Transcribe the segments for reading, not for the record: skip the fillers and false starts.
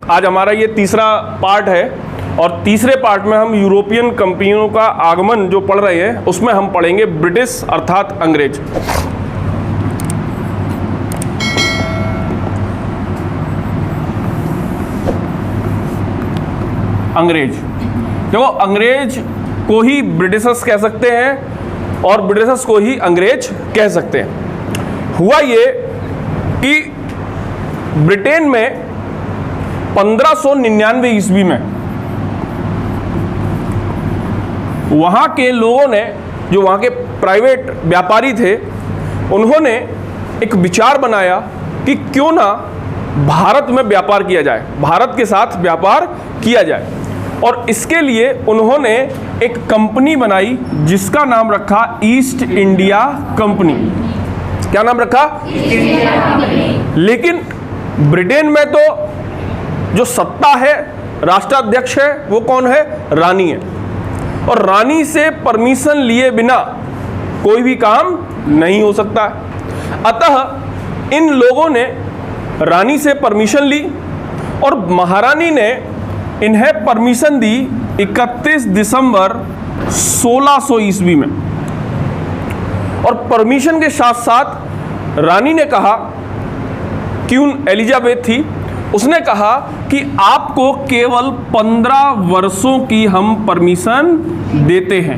आज हमारा ये तीसरा पार्ट है और तीसरे पार्ट में हम यूरोपियन कंपनियों का आगमन जो पढ़ रहे हैं उसमें हम पढ़ेंगे ब्रिटिश अर्थात अंग्रेज। अंग्रेज, देखो अंग्रेज को ही ब्रिटिशर्स कह सकते हैं और ब्रिटिशर्स को ही अंग्रेज कह सकते हैं। हुआ ये कि ब्रिटेन में 1599 ईस्वी में वहां के लोगों ने, जो वहां के प्राइवेट व्यापारी थे, उन्होंने एक विचार बनाया कि क्यों ना भारत में व्यापार किया जाए, भारत के साथ व्यापार किया जाए। और इसके लिए उन्होंने एक कंपनी बनाई जिसका नाम रखा ईस्ट इंडिया कंपनी। क्या नाम रखा? East India company. लेकिन ब्रिटेन में तो जो सत्ता है, राष्ट्राध्यक्ष है, वो कौन है? रानी है। और रानी से परमिशन लिए बिना कोई भी काम नहीं हो सकता है। अतः इन लोगों ने रानी से परमिशन ली और महारानी ने इन्हें परमिशन दी 31 दिसंबर 1600 ईस्वी में। और परमिशन के साथ साथ रानी ने कहा, क्वीन एलिजाबेथ थी, उसने कहा कि आपको केवल 15 वर्षों की हम परमिशन देते हैं।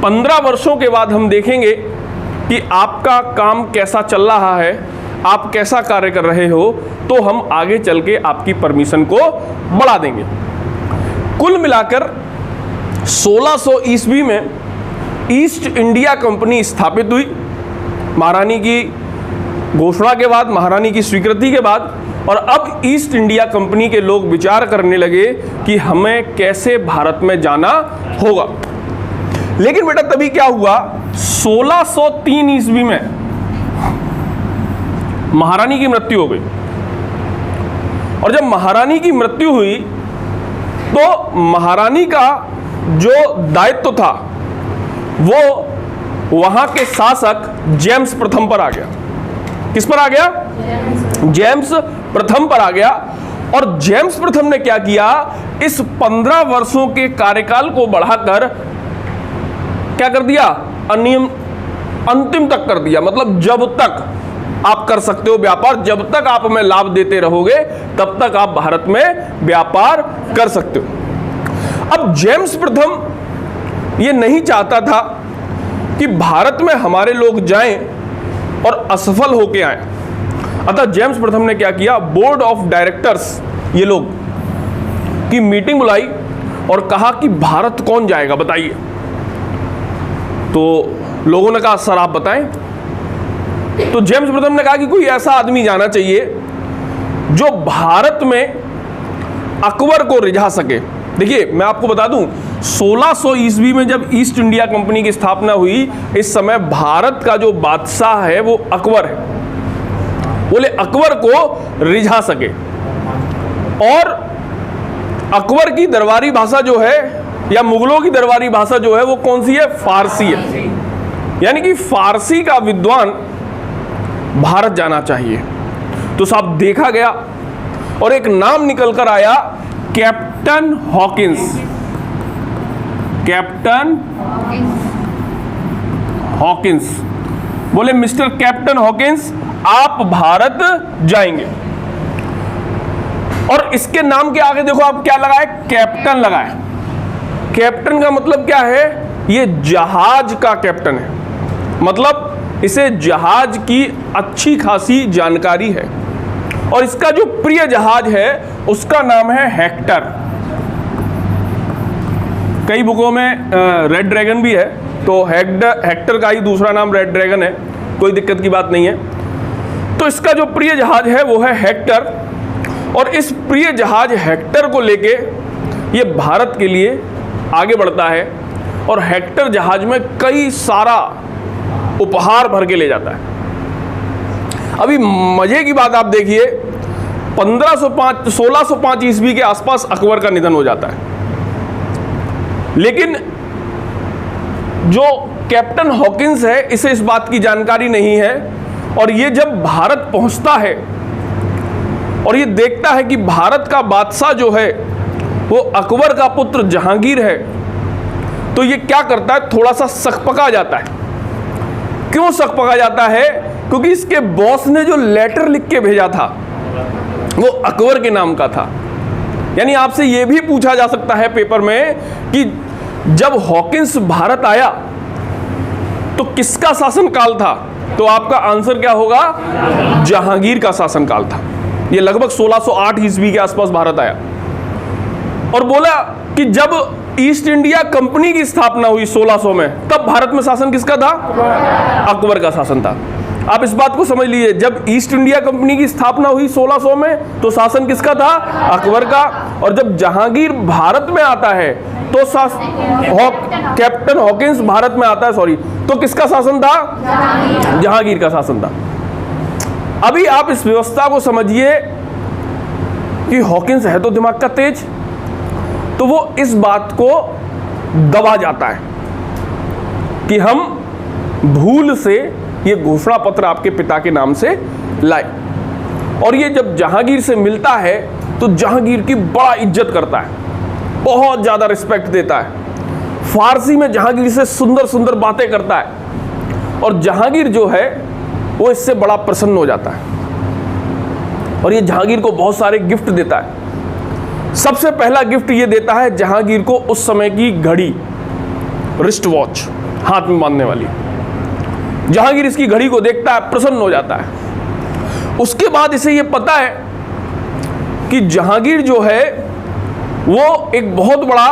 15 वर्षों के बाद हम देखेंगे कि आपका काम कैसा चल रहा है, आप कैसा कार्य कर रहे हो, तो हम आगे चल के आपकी परमिशन को बढ़ा देंगे। कुल मिलाकर 1600 ईस्वी में ईस्ट इंडिया कंपनी स्थापित हुई, महारानी की घोषणा के बाद, महारानी की स्वीकृति के बाद। और अब ईस्ट इंडिया कंपनी के लोग विचार करने लगे कि हमें कैसे भारत में जाना होगा। लेकिन बेटा तभी क्या हुआ, 1603 ईस्वी में महारानी की मृत्यु हो गई। और जब महारानी की मृत्यु हुई तो महारानी का जो दायित्व था वो वहां के शासक जेम्स प्रथम पर आ गया। किस पर आ गया? जेम्स प्रथम पर आ गया। और जेम्स प्रथम ने क्या किया, इस 15 वर्षों के कार्यकाल को बढ़ाकर क्या कर दिया, अंतिम तक कर दिया। मतलब जब तक आप कर सकते हो व्यापार, जब तक आप हमें लाभ देते रहोगे तब तक आप भारत में व्यापार कर सकते हो। अब जेम्स प्रथम ये नहीं चाहता था कि भारत में हमारे लोग जाएं और असफल होके आए। अतः जेम्स प्रथम ने क्या किया, बोर्ड ऑफ डायरेक्टर्स, ये लोग की मीटिंग बुलाई और कहा कि भारत कौन जाएगा बताइए। तो लोगों ने कहा सर आप बताएं। तो जेम्स प्रथम ने कहा कि कोई ऐसा आदमी जाना चाहिए जो भारत में अकबर को रिझा सके। देखिए मैं आपको बता दूं, 1600 ईस्वी में जब ईस्ट इंडिया कंपनी की स्थापना हुई, इस समय भारत का जो बादशाह है वो अकबर है। बोले अकबर को रिझा सके। और अकबर की दरबारी भाषा जो है, या मुगलों की दरबारी भाषा जो है, वो कौन सी है? फारसी है। यानी कि फारसी का विद्वान भारत जाना चाहिए। तो साहब देखा गया और एक नाम निकल कर आया, कैप्टन हॉकिंस। Captain Hawkins. बोले मिस्टर कैप्टन हॉकिंस आप भारत जाएंगे। और इसके नाम के आगे देखो आप क्या लगाए, कैप्टन लगाए। कैप्टन का मतलब क्या है, ये जहाज का कैप्टन है, मतलब इसे जहाज की अच्छी खासी जानकारी है। और इसका जो प्रिय जहाज है उसका नाम है हेक्टर। कई बुकों में रेड ड्रैगन भी है, तो हेक्टर का ही दूसरा नाम रेड ड्रैगन है, कोई दिक्कत की बात नहीं है। तो इसका जो प्रिय जहाज है वो है हेक्टर। और इस प्रिय जहाज हेक्टर को लेके ये भारत के लिए आगे बढ़ता है और हेक्टर जहाज में कई सारा उपहार भर के ले जाता है। अभी मजे की बात आप देखिए, 1605 ईस्वी के आसपास अकबर का निधन हो जाता है। लेकिन जो कैप्टन हॉकिंस है इसे इस बात की जानकारी नहीं है। और ये जब भारत पहुंचता है और ये देखता है कि भारत का बादशाह जो है वो अकबर का पुत्र जहांगीर है, तो ये क्या करता है, थोड़ा सा सकपका जाता है। क्यों सकपका जाता है? क्योंकि इसके बॉस ने जो लेटर लिख के भेजा था वो अकबर के नाम का था। यानी आपसे ये भी पूछा जा सकता है पेपर में कि जब हॉकिंस भारत आया तो किसका शासनकाल था? तो आपका आंसर क्या होगा? जहांगीर का शासनकाल था। ये लगभग 1608 ईस्वी के आसपास भारत आया और बोला कि जब ईस्ट इंडिया कंपनी की स्थापना हुई 1600 में, तब भारत में शासन किसका था? अकबर का शासन था। आप इस बात को समझ लीजिए, जब ईस्ट इंडिया कंपनी की स्थापना हुई 1600 में तो शासन किसका था? अकबर का। और जब जहांगीर भारत में आता है तो कैप्टन हॉकिंस भारत में आता है, सॉरी, तो किसका शासन था? जहांगीर का शासन था। अभी आप इस व्यवस्था को समझिए कि हॉकिंस है तो दिमाग का तेज, तो वो इस बात को दबा जाता है कि हम भूल से ये घोषणा पत्र आपके पिता के नाम से लाए। और ये जब जहांगीर से मिलता है तो जहांगीर की बड़ा इज्जत करता है, बहुत ज़्यादा रिस्पेक्ट देता है, फारसी में जहांगीर से सुंदर सुंदर बातें करता है और जहांगीर जो है वो इससे बड़ा प्रसन्न हो जाता है और ये जहांगीर को बहुत सारे गिफ्ट देता है। सबसे पहला गिफ्ट ये देता है जहांगीर को उस समय की घड़ी, रिस्ट वॉच, हाथ में बांधने वाली। जहांगीर इसकी घड़ी को देखता है, प्रसन्न हो जाता है। उसके बाद इसे ये पता है कि जहांगीर जो है वो एक बहुत बड़ा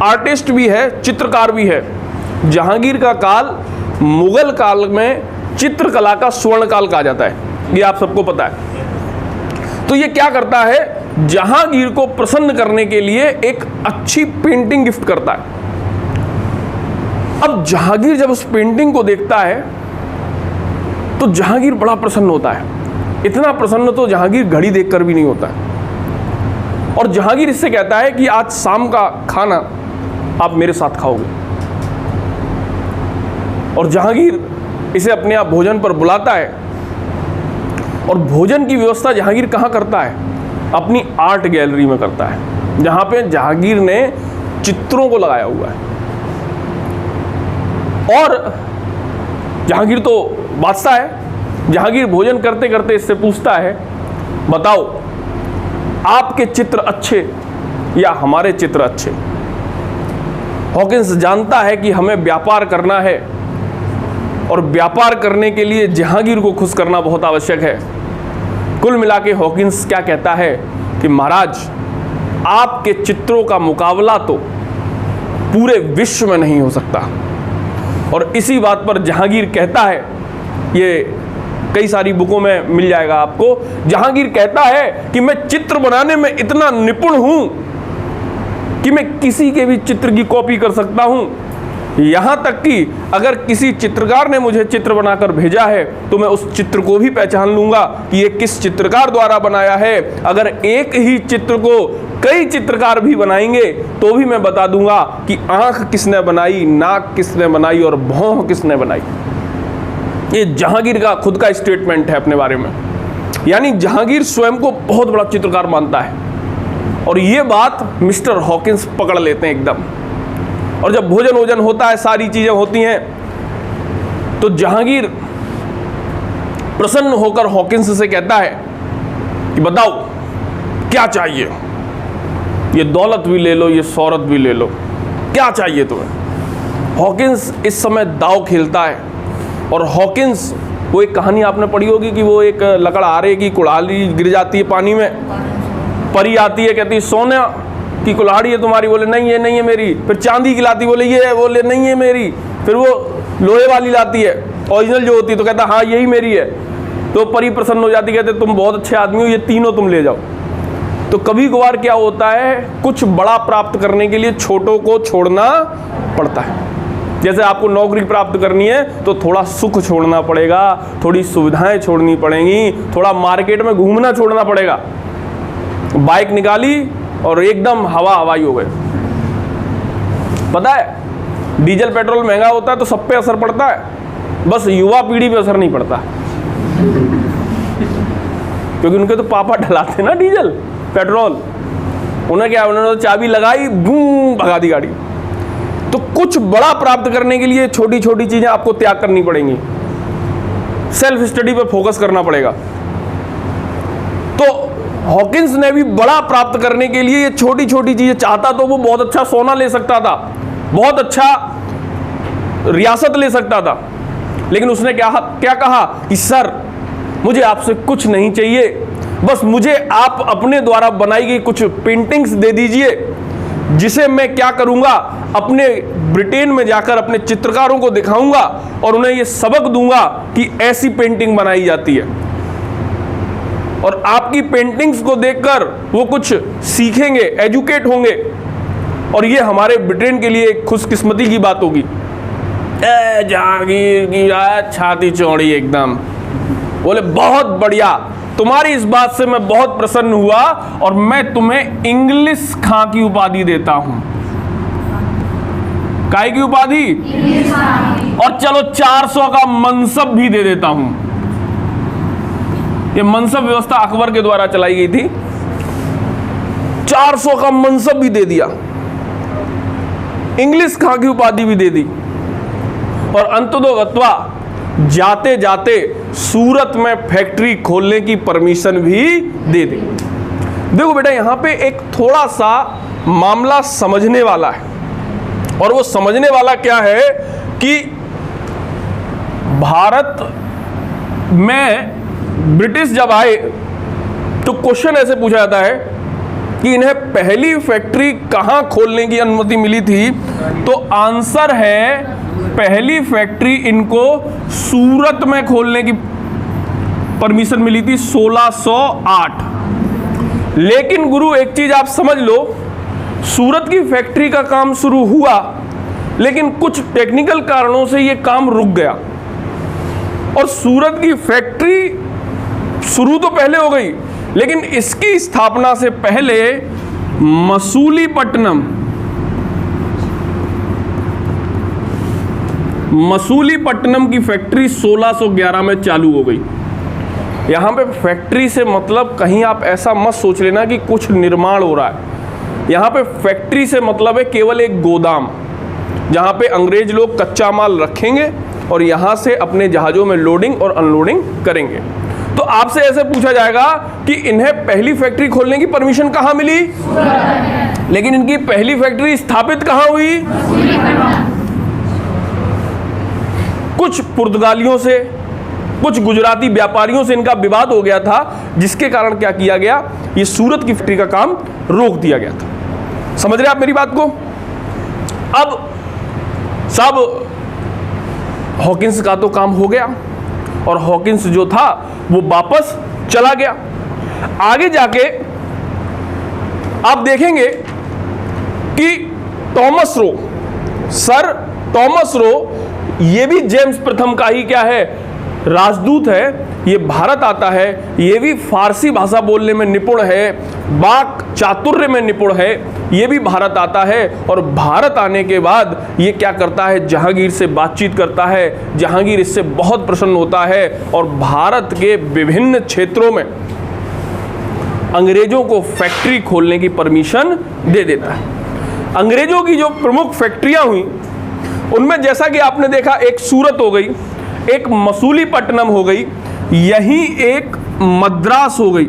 आर्टिस्ट भी है, चित्रकार भी है। जहांगीर का काल मुगल काल में चित्रकला का स्वर्ण काल कहा जाता है, ये आप सबको पता है। तो ये क्या करता है, जहांगीर को प्रसन्न करने के लिए एक अच्छी पेंटिंग गिफ्ट करता है। अब जहांगीर जब उस पेंटिंग को देखता है तो जहांगीर बड़ा प्रसन्न होता है। इतना प्रसन्न तो जहांगीर घड़ी देखकर भी नहीं होता है। और जहांगीर इससे कहता है कि आज शाम का खाना आप मेरे साथ खाओगे। और जहांगीर इसे अपने आप भोजन पर बुलाता है और भोजन की व्यवस्था जहांगीर कहाँ करता है? अपनी आर्ट गैलरी में करता है, जहाँ पे जहांगीर ने चित्रों को लगाया हुआ है। और जहांगीर तो बादशाह है। जहांगीर भोजन करते करते इससे पूछता है, बताओ आपके चित्र अच्छे या हमारे चित्र अच्छे? हॉकिंस जानता है कि हमें व्यापार करना है और व्यापार करने के लिए जहांगीर को खुश करना बहुत आवश्यक है। कुल मिला के हॉकिंस क्या कहता है कि महाराज, आपके चित्रों का मुकाबला तो पूरे विश्व में नहीं हो सकता। और इसी बात पर जहांगीर कहता है, ये कई सारी बुकों में मिल जाएगा आपको, जहांगीर कहता है कि मैं चित्र बनाने में इतना निपुण हूं कि मैं किसी के भी चित्र की कॉपी कर सकता हूं। यहाँ तक कि अगर किसी चित्रकार ने मुझे चित्र बनाकर भेजा है तो मैं उस चित्र को भी पहचान लूंगा कि ये किस चित्रकार द्वारा बनाया है। अगर एक ही चित्र को कई चित्रकार भी बनाएंगे तो भी मैं बता दूंगा कि आंख किसने बनाई, नाक किसने बनाई और भौं किसने बनाई। ये जहांगीर का खुद का स्टेटमेंट है अपने बारे में। यानी जहांगीर स्वयं को बहुत बड़ा चित्रकार मानता है और ये बात मिस्टर हॉकिंस पकड़ लेते हैं एकदम। और जब भोजन वोजन होता है, सारी चीजें होती हैं, तो जहांगीर प्रसन्न होकर हॉकिंस से कहता है कि बताओ क्या चाहिए? ये दौलत भी ले लो, ये शोहरत भी ले लो, क्या चाहिए तुम्हें? हॉकिंस इस समय दांव खेलता है। और हॉकिंस, वो एक कहानी आपने पढ़ी होगी कि वो एक लकड़हारे की कुल्हाड़ी गिर जाती है पानी में, परी आती है, कहती है सोना की कुल्हाड़ी है तुम्हारी, बोले नहीं ये नहीं है मेरी। फिर चांदी की लाती, बोले ये है, बोले नहीं है मेरी। फिर वो लोहे वाली लाती है, ओरिजिनल जो होती है, तो कहता हाँ यही मेरी है। तो परी प्रसन्न हो जाती, कहते तुम बहुत अच्छे आदमी हो, ये तीनों तुम ले जाओ। तो कभी कभार क्या होता है, कुछ बड़ा प्राप्त करने के लिए छोटों को छोड़ना पड़ता है। जैसे आपको नौकरी प्राप्त करनी है तो थोड़ा सुख छोड़ना पड़ेगा, थोड़ी सुविधाएं छोड़नी पड़ेंगी, थोड़ा मार्केट में घूमना छोड़ना पड़ेगा। बाइक निकाली और एकदम हवा हवाई हो गए। पता है डीजल पेट्रोल महंगा होता है तो सब पे असर पड़ता है, बस युवा पीढ़ी पे असर नहीं पड़ता। क्योंकि उनके तो पापा डलाते ना डीजल पेट्रोल। उन्हें क्या, उन्होंने चाबी लगाई, बूम, भगा दी गाड़ी। तो कुछ बड़ा प्राप्त करने के लिए छोटी छोटी चीजें आपको त्याग करनी पड़ेंगी, सेल्फ स्टडी पर फोकस करना पड़ेगा। तो हॉकिंस ने भी बड़ा प्राप्त करने के लिए ये छोटी छोटी चीजें, चाहता तो वो बहुत अच्छा सोना ले सकता था, बहुत अच्छा रियासत ले सकता था, लेकिन उसने क्या कहा कि सर मुझे आपसे कुछ नहीं चाहिए, बस मुझे आप अपने द्वारा बनाई गई कुछ पेंटिंग्स दे दीजिए, जिसे मैं क्या करूंगा, अपने ब्रिटेन में जाकर अपने चित्रकारों को दिखाऊंगा और उन्हें यह सबक दूंगा कि ऐसी पेंटिंग बनाई जाती है, और आपकी पेंटिंग्स को देखकर वो कुछ सीखेंगे, एजुकेट होंगे, और ये हमारे ब्रिटेन के लिए एक खुशकिस्मती की बात होगी। जहांगीर की छाती चौड़ी एकदम, बोले बहुत बढ़िया, तुम्हारी इस बात से मैं बहुत प्रसन्न हुआ और मैं तुम्हें इंग्लिश खां की उपाधि देता हूं। काय की उपाधि? और चलो 400 का मनसब भी दे देता हूं। ये मनसब व्यवस्था अकबर के द्वारा चलाई गई थी। 400 का मनसब भी दे दिया, इंग्लिश खां की उपाधि भी दे दी, और अंततोगत्वा जाते जाते सूरत में फैक्ट्री खोलने की परमिशन भी दे दी। देखो बेटा, यहां पे एक थोड़ा सा मामला समझने वाला है, और वो समझने वाला क्या है कि भारत में ब्रिटिश जब आए तो क्वेश्चन ऐसे पूछा जाता है कि इन्हें पहली फैक्ट्री कहां खोलने की अनुमति मिली थी, तो आंसर है पहली फैक्ट्री इनको सूरत में खोलने की परमिशन मिली थी 1608। लेकिन गुरु एक चीज आप समझ लो, सूरत की फैक्ट्री का काम शुरू हुआ, लेकिन कुछ टेक्निकल कारणों से यह काम रुक गया, और सूरत की फैक्ट्री शुरू तो पहले हो गई, लेकिन इसकी स्थापना से पहले मसूलीपट्टनम की फैक्ट्री 1611 में चालू हो गई। यहां पे फैक्ट्री से मतलब कहीं आप ऐसा मत सोच लेना कि कुछ निर्माण हो रहा है। यहां पे फैक्ट्री से मतलब है केवल एक गोदाम, जहां पे अंग्रेज लोग कच्चा माल रखेंगे और यहां से अपने जहाजों में लोडिंग और अनलोडिंग करेंगे। तो आपसे ऐसे पूछा जाएगा कि इन्हें पहली फैक्ट्री खोलने की परमिशन कहां मिली, लेकिन इनकी पहली फैक्ट्री स्थापित कहां हुई? कुछ पुर्तगालियों से, कुछ गुजराती व्यापारियों से इनका विवाद हो गया था, जिसके कारण क्या किया गया, ये सूरत की फैक्ट्री का काम रोक दिया गया था। समझ रहे आप मेरी बात को? अब सब हॉकिंस का तो काम हो गया, और हॉकिंस जो था वो वापस चला गया। आगे जाके आप देखेंगे कि Thomas Roe, sir Thomas Roe, ये भी जेम्स प्रथम का ही क्या है, राजदूत है। ये भारत आता है, ये भी फारसी भाषा बोलने में निपुण है, वाक चातुर्य में निपुण है, ये भी भारत आता है। और भारत आने के बाद ये क्या करता है, जहांगीर से बातचीत करता है, जहांगीर इससे बहुत प्रसन्न होता है और भारत के विभिन्न क्षेत्रों में अंग्रेजों को फैक्ट्री खोलने की परमिशन दे देता है। अंग्रेजों की जो प्रमुख फैक्ट्रियां हुई उनमें जैसा कि आपने देखा, एक सूरत हो गई, एक मसूलीपट्टनम हो गई, यही एक मद्रास हो गई।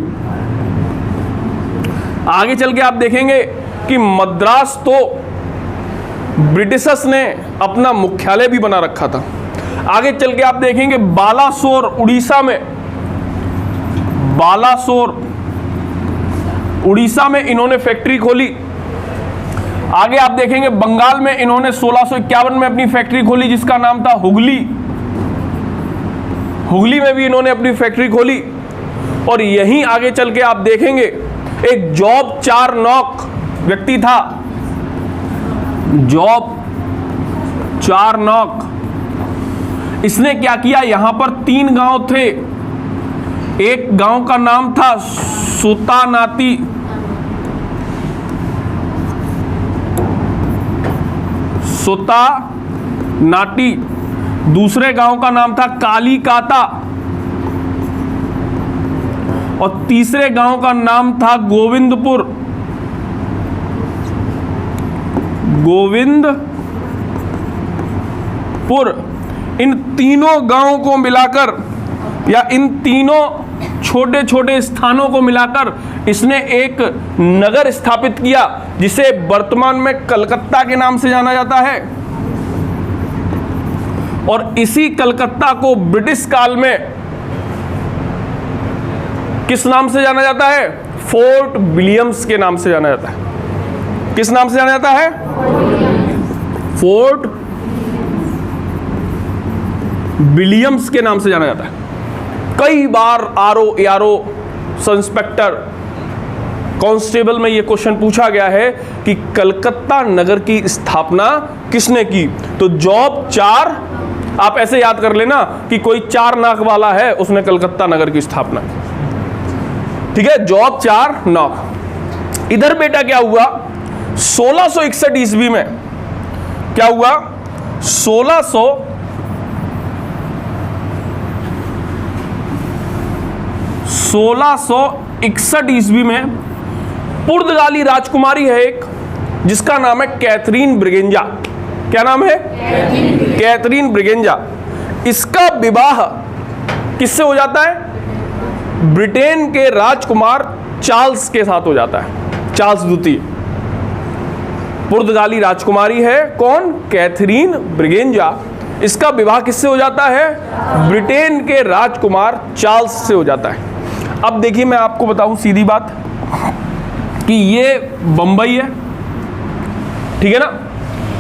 आगे चल के आप देखेंगे कि मद्रास तो ब्रिटिशर्स ने अपना मुख्यालय भी बना रखा था। आगे चल के आप देखेंगे बालासोर उड़ीसा में, बालासोर उड़ीसा में इन्होंने फैक्ट्री खोली। आगे आप देखेंगे बंगाल में इन्होंने 1651 में अपनी फैक्ट्री खोली, जिसका नाम था हुगली। हुगली में भी इन्होंने अपनी फैक्ट्री खोली। और यहीं आगे चल के आप देखेंगे एक जॉब चारनॉक व्यक्ति था, जॉब चारनॉक। इसने क्या किया, यहां पर 3 गांव थे। एक गांव का नाम था सुतानाती, सुतानाटी, दूसरे गांव का नाम था कालीकाता, और तीसरे गांव का नाम था गोविंदपुर। गोविंदपुर। इन तीनों गांवों को मिलाकर या इन तीनों छोटे छोटे स्थानों को मिलाकर इसने एक नगर स्थापित किया जिसे वर्तमान में कलकत्ता के नाम से जाना जाता है। और इसी कलकत्ता को ब्रिटिश काल में किस नाम से जाना जाता है? फोर्ट विलियम्स के नाम से जाना जाता है। किस नाम से जाना जाता है? फोर्ट विलियम्स के नाम से जाना जाता है। कई बार आरओ, एआरओ, इंस्पेक्टर, कांस्टेबल में यह क्वेश्चन पूछा गया है कि कलकत्ता नगर की स्थापना किसने की? तो जॉब 4, आप ऐसे याद कर लेना कि कोई 4 नाक वाला है, उसने कलकत्ता नगर की स्थापना की। ठीक है, जॉब 4 नाक। इधर बेटा क्या हुआ? 1661 ईस्वी में क्या हुआ? 1661 ईस्वी में पुर्तगाली राजकुमारी है एक, जिसका नाम है कैथरीन ब्रिगेंजा। क्या नाम है? कैथरीन ब्रिगेंजा। इसका विवाह किससे हो जाता है? ब्रिटेन के राजकुमार चार्ल्स के साथ हो जाता है। चार्ल्स द्वितीय। पुर्तगाली राजकुमारी है कौन? कैथरीन ब्रिगेंजा। इसका विवाह किससे हो जाता है? ब्रिटेन के राजकुमार चार्ल्स से हो जाता है। अब देखिए, मैं आपको बताऊं सीधी बात कि ये बंबई है, ठीक है ना,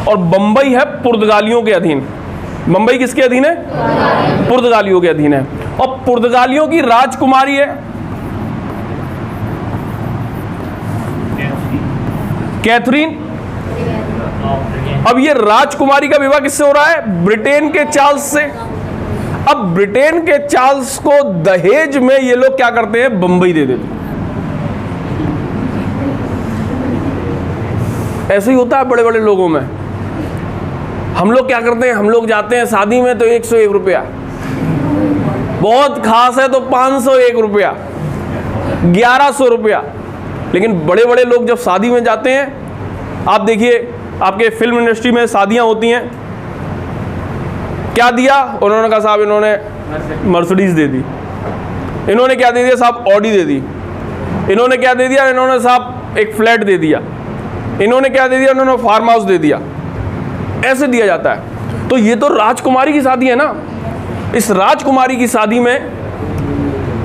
और बंबई है पुर्तगालियों के अधीन। बंबई किसके अधीन है? पुर्तगालियों के अधीन है। और पुर्तगालियों की राजकुमारी है कैथरीन। अब ये राजकुमारी का विवाह किससे हो रहा है? ब्रिटेन के चार्ल्स से। अब ब्रिटेन के चार्ल्स को दहेज में ये लोग क्या करते हैं? बंबई दे देते। ऐसे ही होता है बड़े बड़े लोगों में। हम लोग क्या करते हैं? हम लोग जाते हैं शादी में तो 101 रुपया, बहुत खास है तो 501 रुपया, 1100 रुपया। लेकिन बड़े बड़े लोग जब शादी में जाते हैं, आप देखिए आपके फिल्म इंडस्ट्री में शादियां होती हैं, क्या दिया उन्होंने? कहा साहब इन्होंने मर्सिडीज दे दी। इन्होंने क्या दे दिया साहब? ऑडी दे दी। इन्होंने क्या दे दिया? इन्होंने साहब एक फ्लैट दे दिया। इन्होंने क्या दे दिया? इन्होंने फार्म हाउस दे दिया। ऐसे दिया जाता है। तो ये तो राजकुमारी की शादी है ना। इस राजकुमारी की शादी में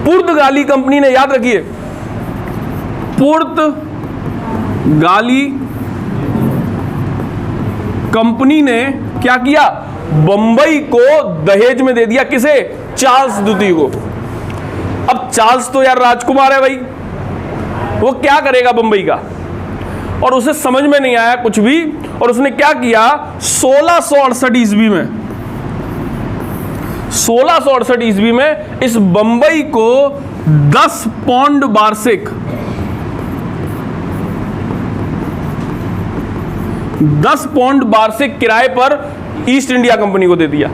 पुर्तगाली कंपनी ने, याद रखिए, पुर्तगाली कंपनी ने क्या किया? बंबई को दहेज में दे दिया। किसे? चार्ल्स द्वितीय को। अब चार्ल्स तो यार राजकुमार है भाई, वो क्या करेगा बंबई का? और उसे समझ में नहीं आया कुछ भी, और उसने क्या किया? 1668 ईस्वी में 1668 ईस्वी में इस बंबई को 10 पौंड वार्षिक 10 पौंड वार्षिक किराए पर ईस्ट इंडिया कंपनी को दे दिया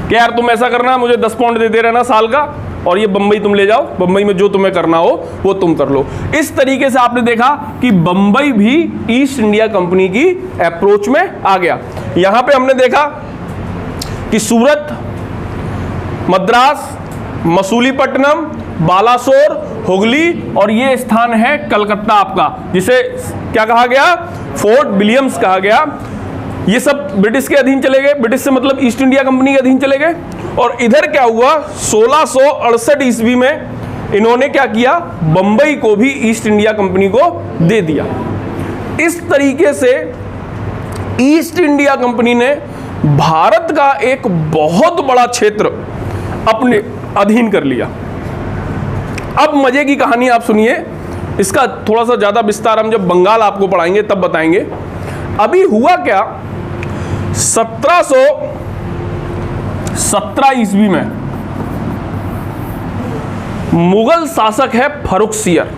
कि यार तुम ऐसा करना, मुझे 10 पौंड दे रहना साल का, और ये बंबई तुम ले जाओ, बंबई में जो तुम्हें करना हो वो तुम कर लो। इस तरीके से आपने देखा कि बंबई भी ईस्ट इंडिया कंपनी की अप्रोच में आ गया। यहां पे हमने देखा कि सूरत, मद्रास, मसूलीपट्टनम, बालासोर, हुगली, और ये स्थान है कलकत्ता आपका, जिसे क्या कहा गया? फोर्ट विलियम्स कहा गया। ये सब ब्रिटिश के अधीन चले गए। ब्रिटिश से मतलब ईस्ट इंडिया कंपनी के अधीन चले गए। और इधर क्या हुआ? 1668 ईस्वी में इन्होंने क्या किया? बंबई को भी ईस्ट इंडिया कंपनी को दे दिया। इस तरीके से ईस्ट इंडिया कंपनी ने भारत का एक बहुत बड़ा क्षेत्र अपने अधीन कर लिया। अब मजे की कहानी आप सुनिए, इसका थोड़ा सा ज्यादा विस्तार हम जब बंगाल आपको पढ़ाएंगे तब बताएंगे। अभी हुआ क्या? 1717 ईस्वी में मुगल शासक है फर्रुखसियर।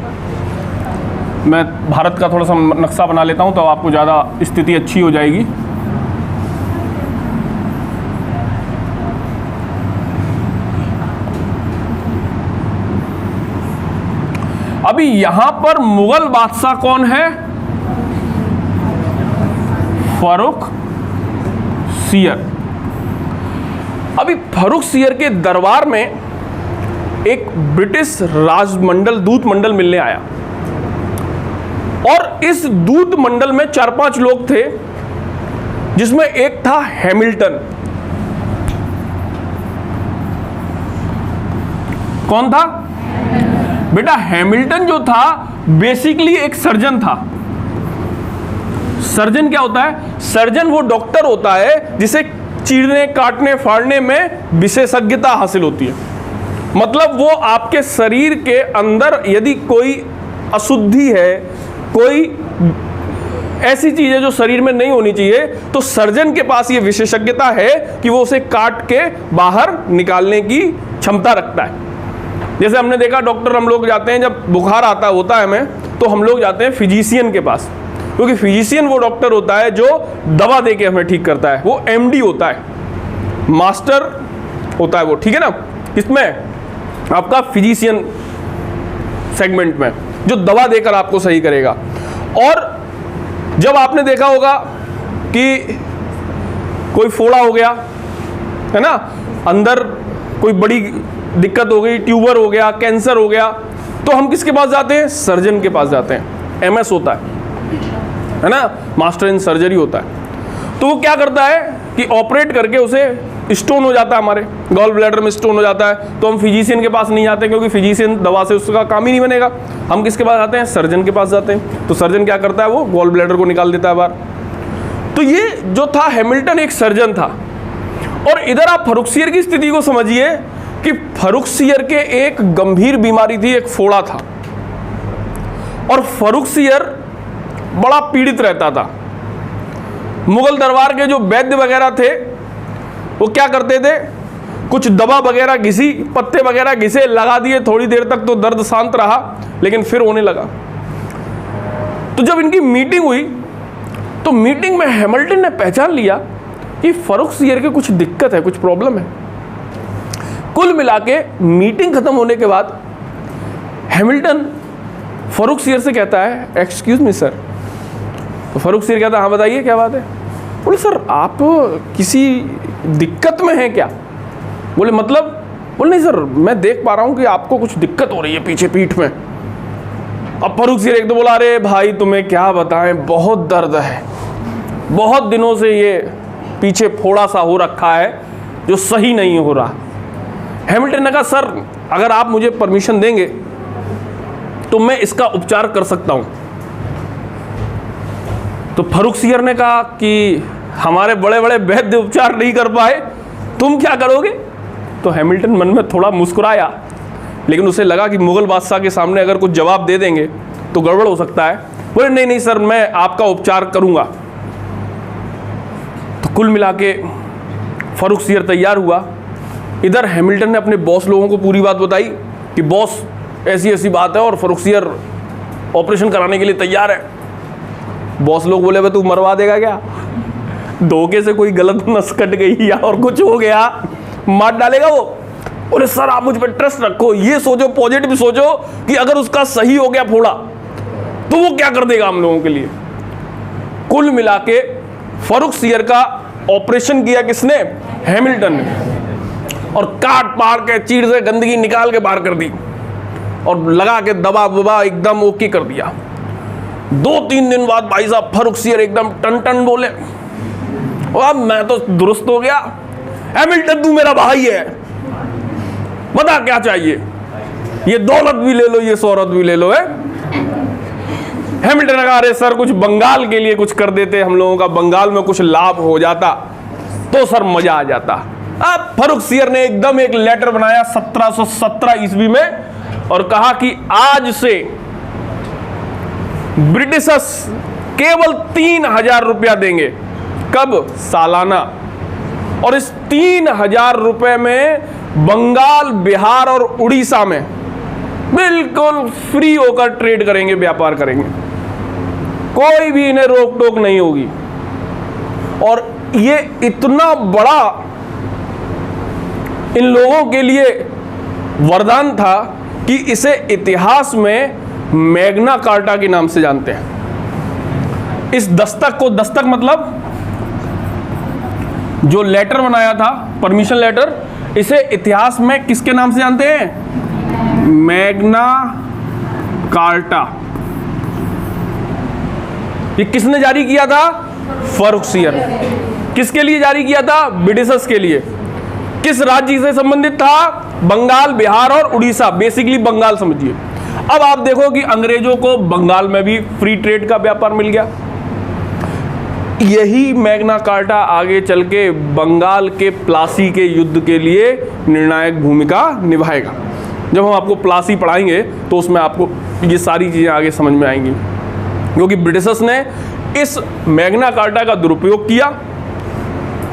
मैं भारत का थोड़ा सा नक्शा बना लेता हूं तो आपको ज़्यादा स्थिति अच्छी हो जाएगी। अभी यहां पर मुगल बादशाह कौन है? फर्रुखसियर। अभी फर्रुखसियर के दरबार में एक ब्रिटिश राजमंडल दूत मंडल मिलने आया और इस दूत मंडल में 4-5 लोग थे, जिसमें एक था हैमिल्टन। कौन था बेटा? हैमिल्टन जो था बेसिकली एक सर्जन था। सर्जन क्या होता है? सर्जन वो डॉक्टर होता है जिसे चीरने, काटने, फाड़ने में विशेषज्ञता हासिल होती है। मतलब वो आपके शरीर के अंदर यदि कोई अशुद्धि है, कोई ऐसी चीज है जो शरीर में नहीं होनी चाहिए, तो सर्जन के पास ये विशेषज्ञता है कि वो उसे काट के बाहर निकालने की क्षमता रखता है। जैसे हमने देखा डॉक्टर, हम लोग जाते हैं जब बुखार होता है हमें, तो हम लोग जाते हैं फिजिशियन के पास, क्योंकि फिजिशियन वो डॉक्टर होता है जो दवा दे के हमें ठीक करता है। वो एमडी होता है, मास्टर होता है वो, ठीक है ना? किसमें? आपका फिजिशियन सेगमेंट में, जो दवा देकर आपको सही करेगा। और जब आपने देखा होगा कि कोई फोड़ा हो गया है ना, अंदर कोई बड़ी दिक्कत हो गई, ट्यूबर हो गया, कैंसर हो गया, तो हम किसके पास जाते हैं? सर्जन के पास जाते हैं। एमएस होता है ना, मास्टर इन सर्जरी होता है। तो वो क्या करता है कि ऑपरेट करके उसे स्टोन हो जाता है, हमारे गॉल ब्लैडर में स्टोन हो जाता है, तो हम फिजिशियन के पास नहीं जाते, क्योंकि फिजिशियन दवा से उसका काम ही नहीं बनेगा। हम किसके पास जाते हैं? सर्जन के पास जाते हैं। तो सर्जन क्या करता है? वो गॉल ब्लैडर को निकाल देता है बाहर। तो ये जो था हैमिल्टन एक सर्जन था। और इधर आप फर्रुखसियर की स्थिति को समझिए कि फर्रुखसियर के एक गंभीर बीमारी थी, एक फोड़ा था, और फर्रुखसियर बड़ा पीड़ित रहता था। मुगल दरबार के जो वैद्य वगैरह थे वो क्या करते थे? कुछ दवा वगैरह घिसी, पत्ते वगैरह घिसे, लगा दिए, थोड़ी देर तक तो दर्द शांत रहा, लेकिन फिर होने लगा। तो जब इनकी मीटिंग हुई तो मीटिंग में हैमिल्टन ने पहचान लिया कि फर्रुखसियर की कुछ दिक्कत है, कुछ प्रॉब्लम है। कुल मिला के मीटिंग खत्म होने के बाद हैमिल्टन फर्रुखसियर से कहता है, एक्सक्यूज मी सर। तो फर्रुखसियर कहता है, हाँ बताइए क्या बात है। बोले सर आप किसी दिक्कत में हैं क्या? बोले मतलब? बोले नहीं सर, मैं देख पा रहा हूँ कि आपको कुछ दिक्कत हो रही है पीछे पीठ में। अब फर्रुखसियर एक तो बोला, अरे भाई तुम्हें क्या बताएं, बहुत दर्द है, बहुत दिनों से ये पीछे फोड़ा सा हो रखा है जो सही नहीं हो रहा। हैमिल्टन ने कहा, सर अगर आप मुझे परमिशन देंगे तो मैं इसका उपचार कर सकता हूं। तो फर्रुखसियर ने कहा कि हमारे बड़े बड़े वैद्य उपचार नहीं कर पाए, तुम क्या करोगे? तो हैमिल्टन मन में थोड़ा मुस्कुराया, लेकिन उसे लगा कि मुगल बादशाह के सामने अगर कुछ जवाब दे देंगे तो गड़बड़ हो सकता है। बोले नहीं नहीं सर, मैं आपका उपचार करूंगा। तो कुल मिला के फर्रुखसियर तैयार हुआ। इधर हैमिल्टन ने अपने बॉस लोगों को पूरी बात बताई कि बॉस ऐसी ऐसी बात है और फर्रुखसियर ऑपरेशन कराने के लिए तैयार है। बॉस लोग बोले, तू मरवा देगा क्या? धोखे से कोई गलत नस कट गई या और कुछ हो गया, मार डालेगा वो। बोले सर आप मुझ पर ट्रस्ट रखो, ये सोचो, पॉजिटिव सोचो कि अगर उसका सही हो गया फोड़ा तो वो क्या कर देगा हम लोगों के लिए। कुल मिला के फर्रुखसियर का ऑपरेशन किया किसने? हैमिल्टन ने। और काट पार के चीर से गंदगी निकाल के बाहर कर दी और लगा के दबा वबा एकदम ओके कर दिया। 2-3 दिन बाद भाई साहब फर्रुखसियर एकदम टन टन बोले, अब मैं तो दुरुस्त हो गया। हैमिल्टन तू मेरा भाई है, बता क्या चाहिए? ये दौलत भी ले लो, ये शोहरत भी ले लो है। हैमिल्टन ने कहा, अरे सर कुछ बंगाल के लिए कुछ कर देते, हम लोगों का बंगाल में कुछ लाभ हो जाता तो सर मजा आ जाता। अब फर्रुखसियर ने एकदम एक लेटर बनाया 1717 ईस्वी में और कहा कि आज से ब्रिटिशर्स केवल 3000 रुपया देंगे। कब? सालाना। और इस 3000 रुपए में बंगाल, बिहार और उड़ीसा में बिल्कुल फ्री होकर ट्रेड करेंगे, व्यापार करेंगे, कोई भी इन्हें रोक टोक नहीं होगी। और ये इतना बड़ा इन लोगों के लिए वरदान था कि इसे इतिहास में मैग्ना कार्टा के नाम से जानते हैं। इस दस्तक को, दस्तक मतलब जो लेटर बनाया था, परमिशन लेटर, इसे इतिहास में किसके नाम से जानते हैं? Magna carta. ये किसने जारी किया था? फर्रुखसियर। किसके लिए जारी किया था? ब्रिटिशर्स के लिए। किस राज्य से संबंधित था? बंगाल, बिहार और उड़ीसा, बेसिकली बंगाल समझिए। अब आप देखो कि अंग्रेजों को बंगाल में भी फ्री ट्रेड का व्यापार मिल गया। यही मैग्ना कार्टा आगे चल के बंगाल के प्लासी के युद्ध के लिए निर्णायक भूमिका निभाएगा। जब हम आपको प्लासी पढ़ाएंगे तो उसमें आपको ये सारी चीज़ें आगे समझ में आएंगी, क्योंकि ब्रिटिशर्स ने इस मैग्ना कार्टा का दुरुपयोग किया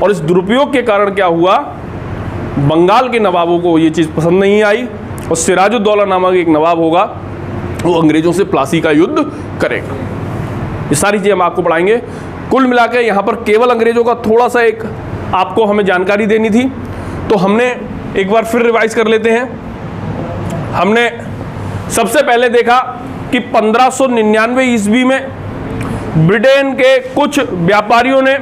और इस दुरुपयोग के कारण क्या हुआ, बंगाल के नवाबों को ये चीज़ पसंद नहीं आई और सिराजुद्दौला नामक एक नवाब होगा, वो अंग्रेजों से प्लासी का युद्ध करेगा। ये सारी चीज़ें हम आपको पढ़ाएंगे। कुल मिलाकर यहाँ पर केवल अंग्रेजों का थोड़ा सा एक आपको हमें जानकारी देनी थी, तो हमने एक बार फिर रिवाइज कर लेते हैं। हमने सबसे पहले देखा कि 1599 ईस्वी में ब्रिटेन के कुछ व्यापारियों ने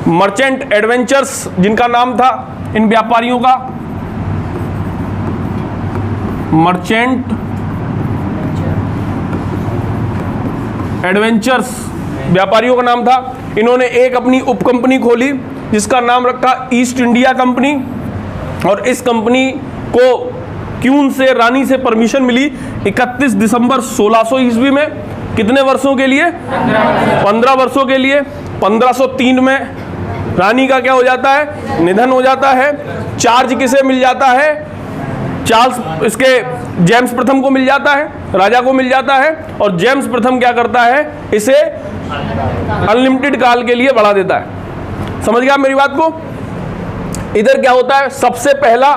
मर्चेंट एडवेंचर्स, जिनका नाम था इन व्यापारियों का मर्चेंट एडवेंचर्स, व्यापारियों का नाम था, इन्होंने एक अपनी उपकंपनी खोली जिसका नाम रखा ईस्ट इंडिया कंपनी। और इस कंपनी को क्यून से, रानी से परमिशन मिली 31 दिसंबर 1600 ईस्वी में। कितने वर्षों के लिए? 15 वर्षों के लिए। 1503 में रानी का क्या हो जाता है? निधन हो जाता है। चार्ज किसे मिल जाता है? चार्ल्स, इसके जेम्स प्रथम को मिल जाता है, राजा को मिल जाता है। और जेम्स प्रथम क्या करता है? इसे अनलिमिटेड काल के लिए बढ़ा देता है। समझ गया मेरी बात को? इधर क्या होता है? सबसे पहला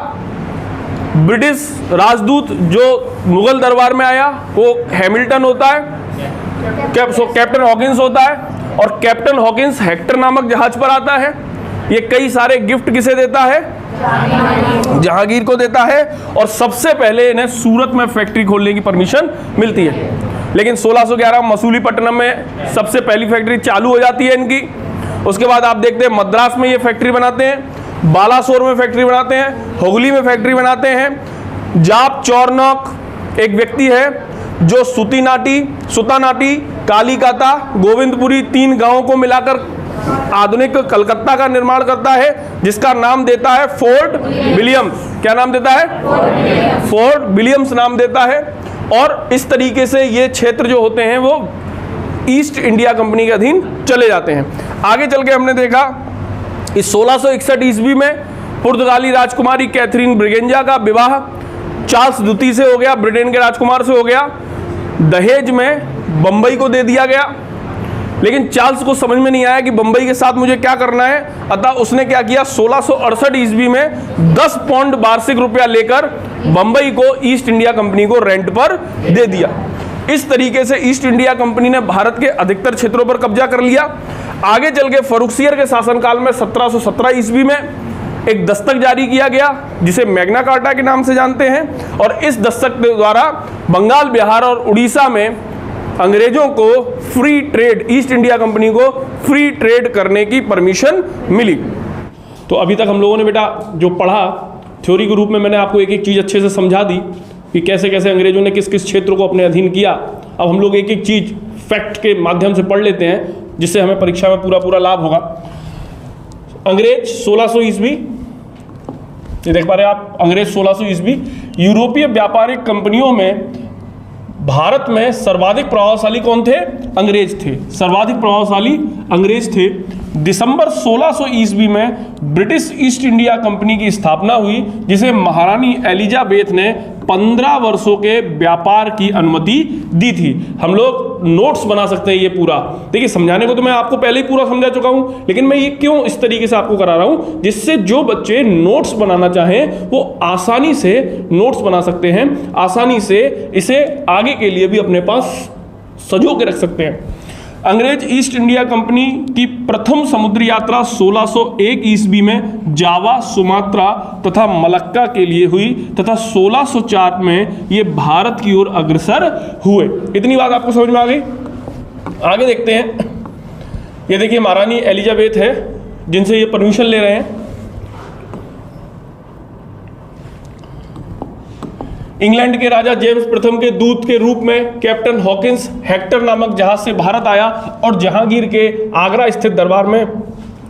ब्रिटिश राजदूत जो मुगल दरबार में आया वो हैमिल्टन होता है, कैप्टन हॉकिंस होता है। और कैप्टन हॉकिंस हेक्टर नामक जहाज पर आता है। ये कई सारे गिफ्ट किसे देता है? जहांगीर को देता है। और सबसे पहले इन्हें सूरत में फैक्ट्री खोलने की परमिशन मिलती है। लेकिन 1611 मसूलीपट्टनम में सबसे पहली फैक्ट्री चालू हो जाती है इनकी। उसके बाद आप देखते हैं मद्रास में ये फैक्ट्री बनाते हैं, बालासोर में फैक्ट्री बनाते हैं, हुगली में फैक्ट्री बनाते हैं। जाप चौरनौक एक व्यक्ति है जो सुतानाटी, कालीकाता, गोविंदपुरी 3 गांवों को मिलाकर आधुनिक कलकत्ता का निर्माण करता है, जिसका नाम देता है फोर्ट विलियम्स। क्या नाम देता है? फोर्ट विलियम्स नाम देता है। और इस तरीके से ये क्षेत्र जो होते हैं वो ईस्ट इंडिया कंपनी के अधीन चले जाते हैं। आगे चल के हमने देखा इस 1661 ईस्वी में पुर्तगाली राजकुमारी कैथरीन ब्रिगेंजा का विवाह चार्ल्स द्वितीय से हो गया, ब्रिटेन के राजकुमार से हो गया। दहेज में बंबई को दे दिया गया, लेकिन चार्ल्स को समझ में नहीं आया कि बंबई के साथ मुझे क्या करना है। अतः उसने क्या किया? 1668 ईस्वी में 10 पाउंड वार्षिक रुपया लेकर बंबई को ईस्ट इंडिया कंपनी को रेंट पर दे दिया। इस तरीके से ईस्ट इंडिया कंपनी ने भारत के अधिकतर क्षेत्रों पर कब्जा कर लिया। आगे चल के फर्रुखसियर के शासनकाल में 1717 ईस्वी में एक दस्तक जारी किया गया जिसे मैग्ना कार्टा के नाम से जानते हैं। और इस दस्तक के द्वारा बंगाल, बिहार और उड़ीसा में अंग्रेजों को free trade, east India company को फ्री ट्रेड करने की परमिशन मिली। तो अभी तक हम लोगों ने बेटा जो पढ़ा, थ्योरी के रूप में मैंने आपको एक एक चीज़ अच्छे से समझा दी कि कैसे कैसे अंग्रेजों ने किस किस क्षेत्र को अपने अधीन किया। अब हम लोग एक एक चीज़ फैक्ट के माध्यम से पढ़ लेते हैं जिससे हमें परीक्षा में पूरा लाभ होगा। अंग्रेज 1600 ईस्वी, ये देख पा रहे हैं आप, अंग्रेज 1600 ईस्वी यूरोपीय व्यापारिक कंपनियों में भारत में सर्वाधिक प्रभावशाली कौन थे? अंग्रेज थे। सर्वाधिक प्रभावशाली अंग्रेज थे। दिसंबर 1600 ईस्वी में ब्रिटिश ईस्ट इंडिया कंपनी की स्थापना हुई, जिसे महारानी एलिजाबेथ ने 15 वर्षों के व्यापार की अनुमति दी थी। हम लोग नोट्स बना सकते हैं ये पूरा। देखिए, समझाने को तो मैं आपको पहले ही पूरा समझा चुका हूँ, लेकिन मैं ये क्यों इस तरीके से आपको करा रहा हूँ, जिससे जो बच्चे नोट्स बनाना चाहें वो आसानी से नोट्स बना सकते हैं, आसानी से इसे आगे के लिए भी अपने पास सजो के रख सकते हैं। अंग्रेज ईस्ट इंडिया कंपनी की प्रथम समुद्री यात्रा 1601 ईस्वी में जावा, सुमात्रा तथा मलक्का के लिए हुई तथा 1604 में ये भारत की ओर अग्रसर हुए। इतनी बात आपको समझ में आ गई। आगे देखते हैं। ये देखिए महारानी एलिजाबेथ है जिनसे ये परमिशन ले रहे हैं। इंग्लैंड के राजा जेम्स प्रथम के दूत के रूप में कैप्टन हॉकिंस हेक्टर नामक जहाज से भारत आया और जहांगीर के आगरा स्थित दरबार में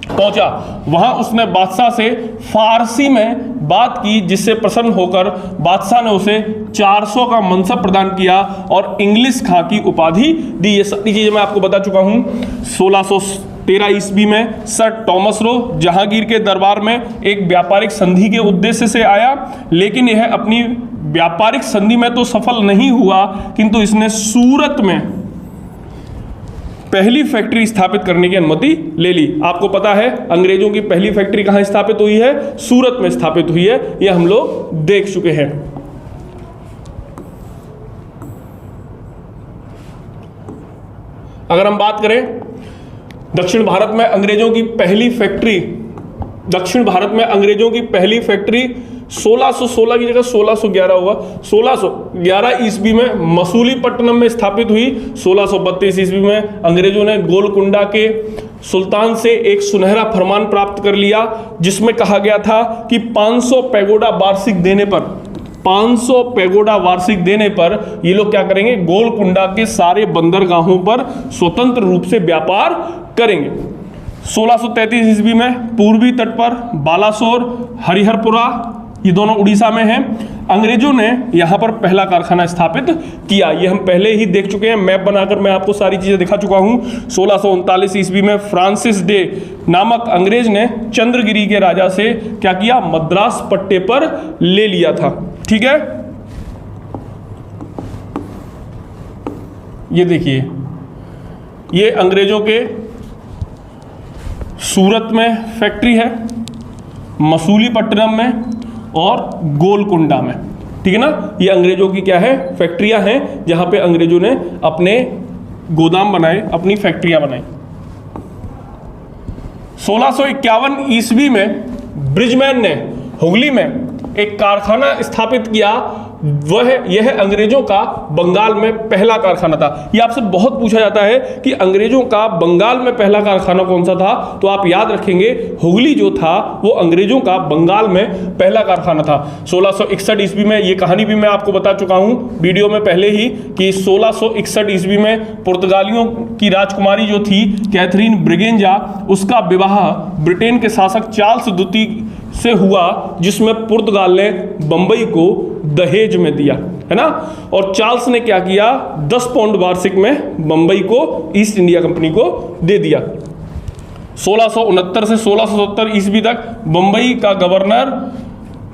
पहुंचा। वहां उसने बादशाह से फारसी में बात की, जिससे प्रसन्न होकर बादशाह ने उसे 400 का मनसब प्रदान किया और इंग्लिश खां की उपाधि दी। ये सारी चीजें मैं आपको बता चुका हूं। 1613 ईस्वी में सर टॉमस रो जहांगीर के दरबार में एक व्यापारिक संधि के उद्देश्य से आया, लेकिन यह अपनी व्यापारिक संधि में तो सफल नहीं हुआ, किंतु इसने सूरत में पहली फैक्ट्री स्थापित करने की अनुमति ले ली। आपको पता है अंग्रेजों की पहली फैक्ट्री कहां स्थापित हुई है? सूरत में स्थापित हुई है। यह हम लोग देख चुके हैं। अगर हम बात करें दक्षिण भारत में अंग्रेजों की पहली फैक्ट्री, 1616 की जगह 1611 होगा, 1611 ईस्वी में मसूलीपट्टनम में स्थापित हुई। 1632 ईस्वी में अंग्रेजों ने गोलकुंडा के सुल्तान से एक सुनहरा फरमान प्राप्त कर लिया, जिसमें कहा गया था कि 500 पैगोडा वार्षिक देने पर 500 पैगोडा वार्षिक देने पर ये लोग क्या करेंगे? गोलकुंडा के सारे बंदरगाहों पर स्वतंत्र रूप से व्यापार करेंगे। 1633 ईस्वी में पूर्वी तट पर बालासोर, हरिहरपुरा, ये दोनों उड़ीसा में हैं, अंग्रेजों ने यहाँ पर पहला कारखाना स्थापित किया। ये हम पहले ही देख चुके हैं, मैप बनाकर मैं आपको सारी चीज़ें दिखा चुका हूँ। 1639 ईस्वी में फ्रांसिस डे नामक अंग्रेज ने चंद्रगिरी के राजा से क्या किया? मद्रास पट्टे पर ले लिया था। ठीक है, ये देखिए, ये अंग्रेजों के सूरत में फैक्ट्री है, मसूलीपट्टनम में और गोलकुंडा में। ठीक है ना, ये अंग्रेजों की क्या है? फैक्ट्रियां हैं, जहां पे अंग्रेजों ने अपने गोदाम बनाए, अपनी फैक्ट्रियां बनाई। 1651 ईस्वी में ब्रिजमैन ने हुगली में एक कारखाना स्थापित किया। यह अंग्रेजों का बंगाल में पहला कारखाना था। यह आपसे बहुत पूछा जाता है कि अंग्रेजों का बंगाल में पहला कारखाना कौन सा था, तो आप याद रखेंगे हुगली जो था वो अंग्रेजों का बंगाल में पहला कारखाना था। 1661 ईस्वी में, ये कहानी भी मैं आपको बता चुका हूँ वीडियो में पहले ही, कि 1661 ईस्वी में पुर्तगालियों की राजकुमारी जो थी कैथरीन ब्रिगेंजा, उसका विवाह ब्रिटेन के शासक चार्ल्स द्वितीय से हुआ, जिसमें पुर्तगाल ने बंबई को दहेज में दिया, है ना। और चार्ल्स ने क्या किया? 10 पाउंड वार्षिक में बंबई को ईस्ट इंडिया कंपनी को दे दिया। 1669 से 1670 ईस्वी तक बंबई का गवर्नर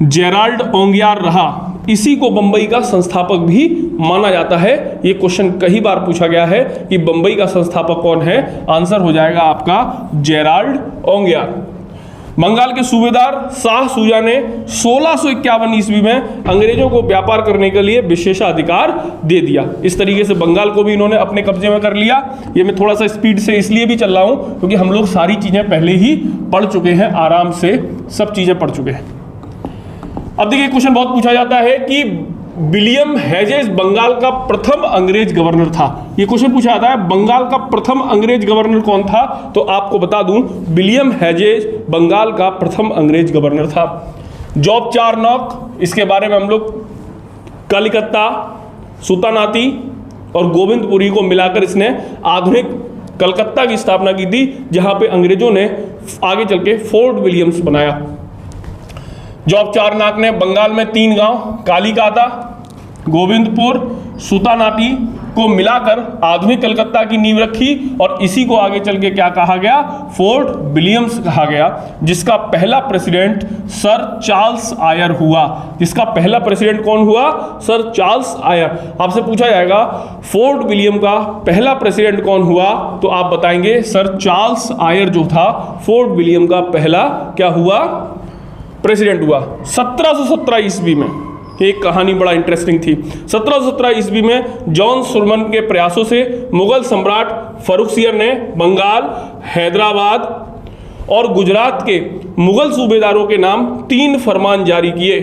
जेराल्ड ओंगियार रहा। इसी को बंबई का संस्थापक भी माना जाता है। ये क्वेश्चन कई बार पूछा गया है कि बंबई का संस्थापक कौन है? आंसर हो जाएगा आपका जेराल्ड ओंगियार। बंगाल के सूबेदार शाह सूजा ने 1651 ईस्वी में अंग्रेजों को व्यापार करने के लिए विशेषाधिकार दे दिया। इस तरीके से बंगाल को भी इन्होंने अपने कब्जे में कर लिया। ये मैं थोड़ा सा स्पीड से इसलिए भी चल रहा हूं क्योंकि हम लोग सारी चीजें पहले ही पढ़ चुके हैं, आराम से सब चीजें पढ़ चुके हैं। अब देखिए, क्वेश्चन बहुत पूछा जाता है कि विलियम हेजेस बंगाल का प्रथम अंग्रेज गवर्नर था। ये क्वेश्चन पूछा जाता है बंगाल का प्रथम अंग्रेज गवर्नर कौन था, तो आपको बता दूं विलियम हेजेस बंगाल का प्रथम अंग्रेज गवर्नर था। जॉब चारनॉक, इसके बारे में हम लोग कलिकत्ता, सुल्तानाती और गोविंदपुरी को मिलाकर इसने आधुनिक कलकत्ता की स्थापना की थी, जहां पे अंग्रेजों ने आगे चल के फोर्ट विलियम्स बनाया। जॉब चारनॉक ने बंगाल में 3 गांव कालीकाता, गोविंदपुर, सुतानाटी को मिलाकर आधुनिक कलकत्ता की नींव रखी और इसी को आगे चल के क्या कहा गया? फोर्ट विलियम्स कहा गया, जिसका पहला प्रेसिडेंट सर चार्ल्स आयर हुआ। जिसका पहला प्रेसिडेंट कौन हुआ? Sir Charles Eyre. आपसे पूछा जाएगा फोर्ट विलियम का पहला प्रेसिडेंट कौन हुआ, तो आप बताएंगे सर चार्ल्स आयर जो था फोर्ट विलियम का पहला क्या हुआ? प्रेसिडेंट हुआ। 1717 ईस्वी में एक कहानी बड़ा इंटरेस्टिंग थी। 1717 ईस्वी में जॉन सुरमन के प्रयासों से मुगल सम्राट फर्रुखसियर ने बंगाल, हैदराबाद और गुजरात के मुगल सूबेदारों के नाम 3 फरमान जारी किए,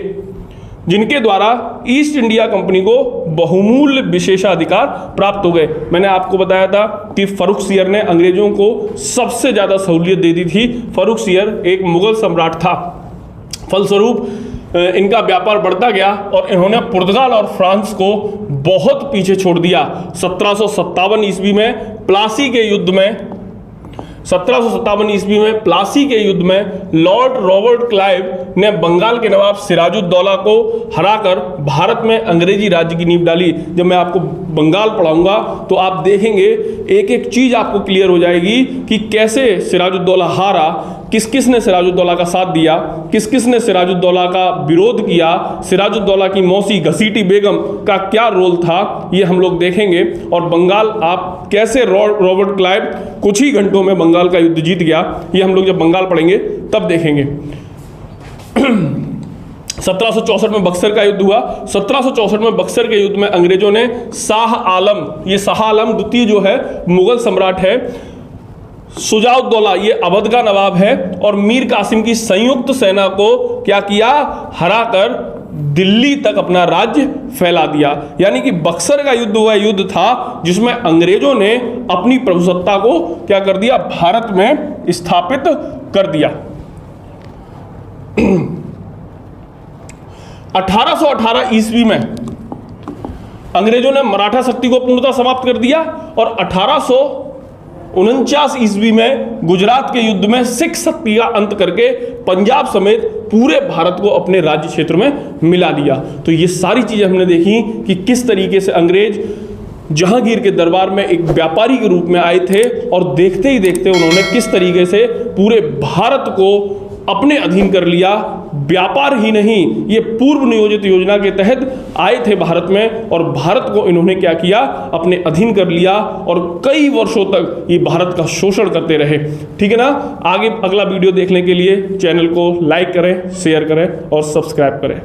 जिनके द्वारा ईस्ट इंडिया कंपनी को बहुमूल्य विशेषाधिकार प्राप्त हो गए। मैंने आपको बताया था कि फर्रुखसियर ने अंग्रेजों को सबसे ज़्यादा सहूलियत दे दी थी। फर्रुखसियर एक मुगल सम्राट था। फलस्वरूप इनका व्यापार बढ़ता गया और इन्होंने पुर्तगाल और फ्रांस को बहुत पीछे छोड़ दिया। 1757 ईस्वी में प्लासी के युद्ध में 1757 ईस्वी में प्लासी के युद्ध में लॉर्ड रॉबर्ट क्लाइव ने बंगाल के नवाब सिराजुद्दौला को हराकर भारत में अंग्रेजी राज्य की नींव डाली। जब मैं आपको बंगाल पढ़ाऊंगा तो आप देखेंगे एक एक चीज आपको क्लियर हो जाएगी कि कैसे सिराजुद्दौला हारा, किस किस ने सिराजुद्दौला का साथ दिया, किस किस ने सिराजुद्दौला का विरोध किया, सिराजुद्दौला की मौसी घसीटी बेगम का क्या रोल था, ये हम लोग देखेंगे। और बंगाल आप कैसे रॉबर्ट क्लाइव कुछ ही घंटों में बंगाल का युद्ध जीत गया, ये हम लोग जब बंगाल पढ़ेंगे तब देखेंगे। 1764 में बक्सर का युद्ध हुआ। 1764 में बक्सर के युद्ध में अंग्रेजों ने शाह आलम, ये शाह आलम द्वितीय जो है मुगल सम्राट है, शुजाउद्दौला ये अवध का नवाब है, और मीर कासिम की संयुक्त सेना को क्या किया, हराकर दिल्ली तक अपना राज्य फैला दिया। यानी कि बक्सर का युद्ध वह युद्ध था जिसमें अंग्रेजों ने अपनी प्रभुसत्ता को क्या कर दिया, भारत में स्थापित कर दिया। 1818 ईस्वी में अंग्रेजों ने मराठा शक्ति को पूर्णतः समाप्त कर दिया और 1849 ईस्वी में गुजरात के युद्ध में सिख शक्ति का अंत करके पंजाब समेत पूरे भारत को अपने राज्य क्षेत्र में मिला दिया। तो ये सारी चीजें हमने देखी कि किस तरीके से अंग्रेज जहांगीर के दरबार में एक व्यापारी के रूप में आए थे और देखते ही देखते उन्होंने किस तरीके से पूरे भारत को अपने अधीन कर लिया। व्यापार ही नहीं, ये पूर्व नियोजित योजना के तहत आए थे भारत में और भारत को इन्होंने क्या किया, अपने अधीन कर लिया और कई वर्षों तक ये भारत का शोषण करते रहे। ठीक है ना। आगे अगला वीडियो देखने के लिए चैनल को लाइक करें, शेयर करें और सब्सक्राइब करें।